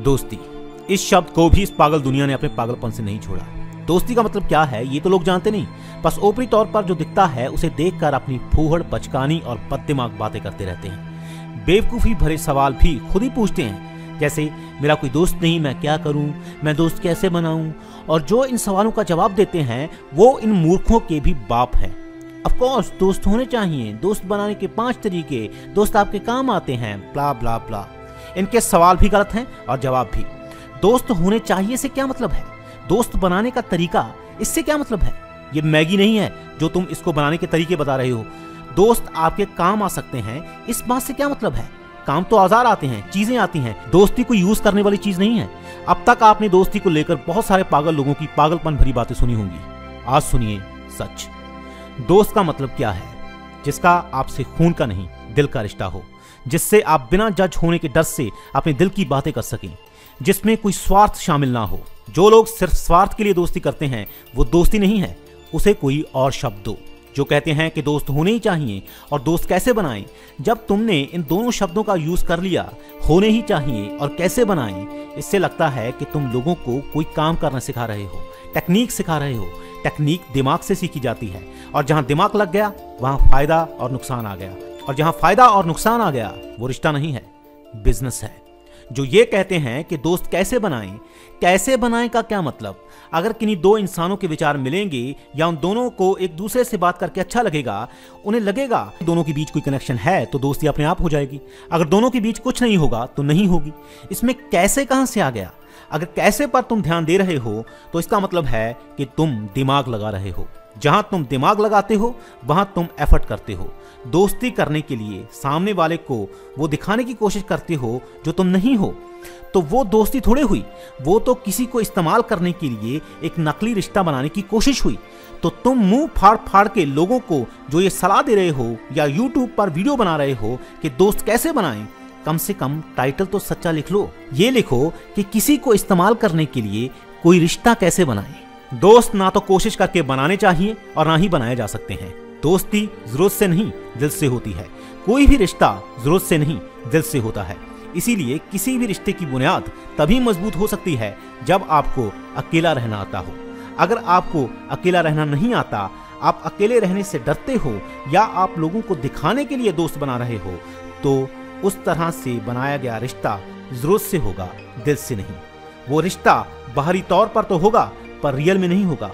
दोस्ती, इस शब्द को भी इस पागल दुनिया ने अपने पागलपन से नहीं छोड़ा। दोस्ती का मतलब क्या है ये तो लोग जानते नहीं, बस ऊपरी तौर पर जो दिखता है उसे देखकर अपनी फूहड़, बचकानी और बददिमाग बातें करते रहते हैं। बेवकूफी भरे सवाल भी खुद ही पूछते हैं, जैसे मेरा कोई दोस्त नहीं, मैं क्या करूं, मैं दोस्त कैसे बनाऊं। और जो इन सवालों का जवाब देते हैं वो इन मूर्खों के भी बाप है। ऑफ कोर्स दोस्त होने चाहिए, दोस्त बनाने के 5 तरीके, दोस्त आपके काम आते हैं, ब्ला ब्ला ब्ला। इनके सवाल भी गलत हैं और जवाब भी। दोस्त होने चाहिए से क्या मतलब है? दोस्त बनाने का तरीका, इससे क्या मतलब है? ये मैगी नहीं है जो तुम इसको बनाने के तरीके बता रहे हो। दोस्त आपके काम आ सकते हैं, इस बात से क्या मतलब है? काम तो औजार आते हैं, चीजें आती हैं, दोस्ती को यूज करने वाली चीज नहीं है। अब तक आपने दोस्ती को लेकर बहुत सारे पागल लोगों की पागलपन भरी बातें सुनी होंगी। आज सुनिए सच। दोस्त का मतलब क्या है? जिसका आपसे खून का नहीं दिल का रिश्ता हो, जिससे आप बिना जज होने के डर से अपने दिल की बातें कर सकें, जिसमें कोई स्वार्थ शामिल ना हो। जो लोग सिर्फ स्वार्थ के लिए दोस्ती करते हैं वो दोस्ती नहीं है, उसे कोई और शब्द दो। जो कहते हैं कि दोस्त होने ही चाहिए और दोस्त कैसे बनाएं, जब तुमने इन दोनों शब्दों का यूज कर लिया, होने ही चाहिए और कैसे बनाएं, इससे लगता है कि तुम लोगों को कोई काम करना सिखा रहे हो, टेक्निक सिखा रहे हो। टेक्निक दिमाग से सीखी जाती है और जहां दिमाग लग गया वहां फायदा और नुकसान आ गया, और जहां फायदा और नुकसान आ गया वो रिश्ता नहीं है, बिजनेस है। जो ये कहते हैं कि दोस्त कैसे बनाएं का क्या मतलब? अगर किन्हीं दो इंसानों के विचार मिलेंगे या उन दोनों को एक दूसरे से बात करके अच्छा लगेगा, उन्हें लगेगा दोनों के बीच कोई कनेक्शन है, तो दोस्ती अपने आप हो जाएगी। अगर दोनों के बीच कुछ नहीं होगा तो नहीं होगी। इसमें कैसे कहां से आ गया? अगर कैसे पर तुम ध्यान दे रहे हो तो इसका मतलब है कि तुम दिमाग लगा रहे हो। जहां तुम दिमाग लगाते हो वहां तुम एफर्ट करते हो। दोस्ती करने के लिए सामने वाले को वो दिखाने की कोशिश करते हो जो तुम नहीं हो, तो वो दोस्ती थोड़े हुई, वो तो किसी को इस्तेमाल करने के लिए एक नकली रिश्ता बनाने की कोशिश हुई। तो तुम मुंह फाड़ फाड़ के लोगों को जो ये सलाह दे रहे हो या यूट्यूब पर वीडियो बना रहे हो कि दोस्त कैसे बनाएं, कम से कम टाइटल तो सच्चा लिख लो। ये लिखो कि किसी को इस्तेमाल करने के लिए कोई रिश्ता कैसे बनाएं। दोस्त ना तो कोशिश करके बनाने चाहिए और ना ही बनाए जा सकते हैं। दोस्ती जरूरत से नहीं दिल से होती है। कोई भी रिश्ता जरूरत से नहीं दिल से होता है। इसीलिए किसी भी रिश्ते की बुनियाद तभी मजबूत हो सकती है जब आपको अकेला रहना आता हो। अगर आपको अकेला रहना नहीं आता, आप अकेले रहने से डरते हो या आप लोगों को दिखाने के लिए दोस्त बना रहे हो, तो उस तरह से बनाया गया रिश्ता जरूरत से होगा, दिल से नहीं। वो रिश्ता बाहरी तौर पर तो होगा पर रियल में नहीं होगा।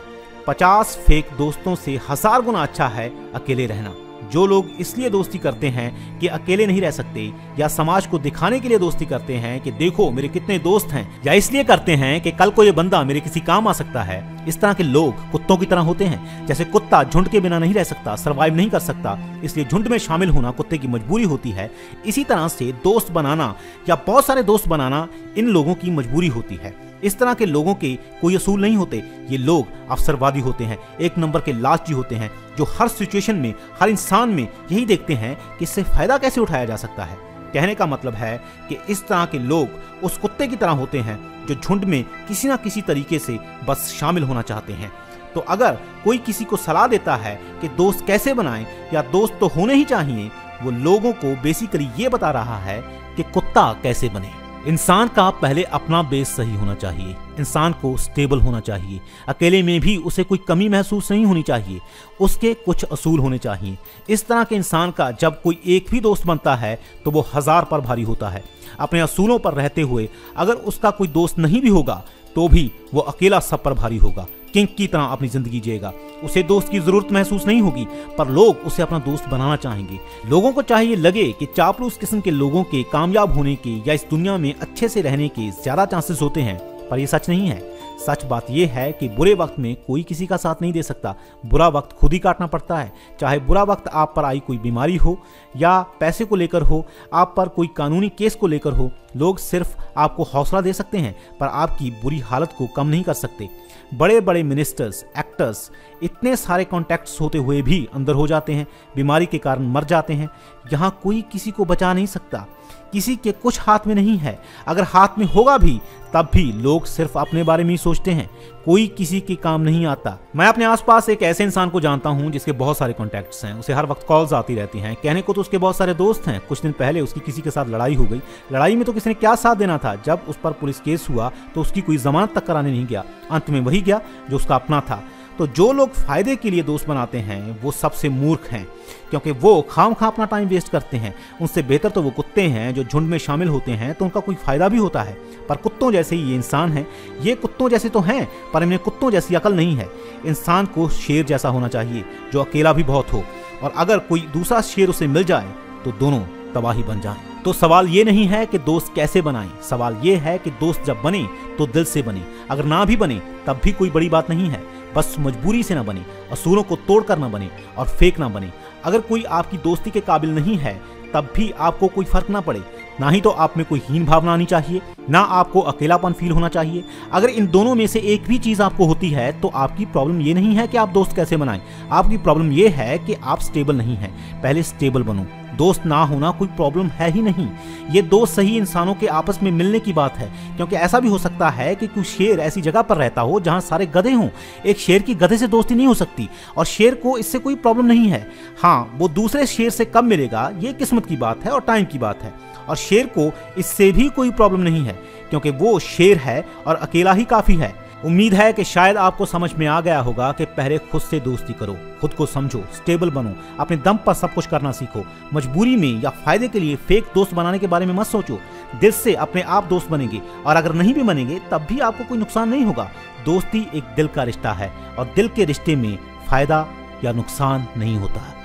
50 फेक दोस्तों से 1000 गुना अच्छा है अकेले रहना। जो लोग इसलिए दोस्ती करते हैं कि अकेले नहीं रह सकते, या समाज को दिखाने के लिए दोस्ती करते हैं कि देखो मेरे कितने दोस्त हैं, या इसलिए करते हैं कि कल को ये बंदा मेरे किसी काम आ सकता है, इस तरह के लोग कुत्तों की तरह होते हैं। जैसे कुत्ता झुंड के बिना नहीं रह सकता, सरवाइव नहीं कर सकता, इसलिए झुंड में शामिल होना कुत्ते की मजबूरी होती है। इसी तरह से दोस्त बनाना या बहुत सारे दोस्त बनाना इन लोगों की मजबूरी होती है। इस तरह के लोगों के कोई असूल नहीं होते। ये लोग अवसरवादी होते हैं, एक नंबर के लालची होते हैं, जो हर सिचुएशन में, हर इंसान में यही देखते हैं कि इससे फायदा कैसे उठाया जा सकता है। कहने का मतलब है कि इस तरह के लोग उस कुत्ते की तरह होते हैं जो झुंड में किसी ना किसी तरीके से बस शामिल होना चाहते हैं। तो अगर कोई किसी को सलाह देता है कि दोस्त कैसे बनाएं या दोस्त तो होने ही चाहिए, वो लोगों को बेसिकली ये बता रहा है कि कुत्ता कैसे बने। इंसान का पहले अपना बेस सही होना चाहिए। इंसान को स्टेबल होना चाहिए। अकेले में भी उसे कोई कमी महसूस नहीं होनी चाहिए। उसके कुछ असूल होने चाहिए। इस तरह के इंसान का जब कोई एक भी दोस्त बनता है तो वो 1000 पर भारी होता है। अपने असूलों पर रहते हुए अगर उसका कोई दोस्त नहीं भी होगा तो भी वो अकेला सब पर भारी होगा, किंग की तरह अपनी जिंदगी जिएगा। उसे दोस्त की जरूरत महसूस नहीं होगी, पर लोग उसे अपना दोस्त बनाना चाहेंगे। लोगों को चाहिए लगे कि चापलूस किस्म के लोगों के कामयाब होने के या इस दुनिया में अच्छे से रहने के ज्यादा चांसेस होते हैं, पर यह सच नहीं है। सच बात यह है कि बुरे वक्त में कोई किसी का साथ नहीं दे सकता। बुरा वक्त खुद ही काटना पड़ता है। चाहे बुरा वक्त आप पर आई कोई बीमारी हो या पैसे को लेकर हो, आप पर कोई कानूनी केस को लेकर हो, लोग सिर्फ आपको हौसला दे सकते हैं पर आपकी बुरी हालत को कम नहीं कर सकते। बड़े बड़े मिनिस्टर्स, एक्टर्स इतने सारे कॉन्टैक्ट्स होते हुए भी अंदर हो जाते हैं, बीमारी के कारण मर जाते हैं। यहाँ कोई किसी को बचा नहीं सकता। किसी के कुछ हाथ में नहीं है। अगर हाथ में होगा भी तब भी लोग सिर्फ अपने बारे में ही सोचते हैं, कोई किसी के काम नहीं आता। मैं अपने आसपास एक ऐसे इंसान को जानता हूं जिसके बहुत सारे कॉन्टैक्ट्स हैं, उसे हर वक्त कॉल्स आती रहती हैं। कहने को तो उसके बहुत सारे दोस्त हैं। कुछ दिन पहले उसकी किसी के साथ लड़ाई हो गई। लड़ाई में तो किसी ने क्या साथ देना था, जब उस पर पुलिस केस हुआ तो उसकी कोई जमानत तक कराने नहीं गया, अंत में वही गया जो उसका अपना था। तो जो लोग फायदे के लिए दोस्त बनाते हैं वो सबसे मूर्ख हैं, क्योंकि वो खामखा अपना टाइम वेस्ट करते हैं। उनसे बेहतर तो वो कुत्ते हैं जो झुंड में शामिल होते हैं तो उनका कोई फायदा भी होता है। पर कुत्तों जैसे ही ये इंसान हैं, ये कुत्तों जैसे तो हैं पर इनमें कुत्तों जैसी अकल नहीं है। इंसान को शेर जैसा होना चाहिए जो अकेला भी बहुत हो, और अगर कोई दूसरा शेर उसे मिल जाए तो दोनों तबाही बन जाएं। तो सवाल ये नहीं है कि दोस्त कैसे बनाएं, सवाल ये है कि दोस्त जब बने तो दिल से बने। अगर ना भी बने तब भी कोई बड़ी बात नहीं है, बस मजबूरी से ना बने, असूलों को तोड़कर ना बने और फेक ना बने। अगर कोई आपकी दोस्ती के काबिल नहीं है तब भी आपको कोई फर्क ना पड़े। ना ही तो आप में कोई हीन भावना आनी चाहिए, ना आपको अकेलापन फील होना चाहिए। अगर इन दोनों में से एक भी चीज आपको होती है तो आपकी प्रॉब्लम ये नहीं है कि आप दोस्त कैसे बनाएं, आपकी प्रॉब्लम ये है कि आप स्टेबल नहीं हैं। पहले स्टेबल बनो। दोस्त ना होना कोई प्रॉब्लम है ही नहीं, ये दो सही इंसानों के आपस में मिलने की बात है। क्योंकि ऐसा भी हो सकता है कि कोई शेर ऐसी जगह पर रहता हो जहां सारे गधे हों। एक शेर की गधे से दोस्ती नहीं हो सकती और शेर को इससे कोई प्रॉब्लम नहीं है। हाँ, वो दूसरे शेर से कब मिलेगा ये किस्मत की बात है और टाइम की बात है। और शेर को इससे भी कोई प्रॉब्लम नहीं है, क्योंकि वो शेर है और अकेला ही काफी है। उम्मीद है कि शायद आपको समझ में आ गया होगा कि पहले खुद से दोस्ती करो, खुद को समझो, स्टेबल बनो, अपने दम पर सब कुछ करना सीखो। मजबूरी में या फायदे के लिए फेक दोस्त बनाने के बारे में मत सोचो। दिल से अपने आप दोस्त बनेंगे, और अगर नहीं भी बनेंगे तब भी आपको कोई नुकसान नहीं होगा। दोस्ती एक दिल का रिश्ता है और दिल के रिश्ते में फायदा या नुकसान नहीं होता है।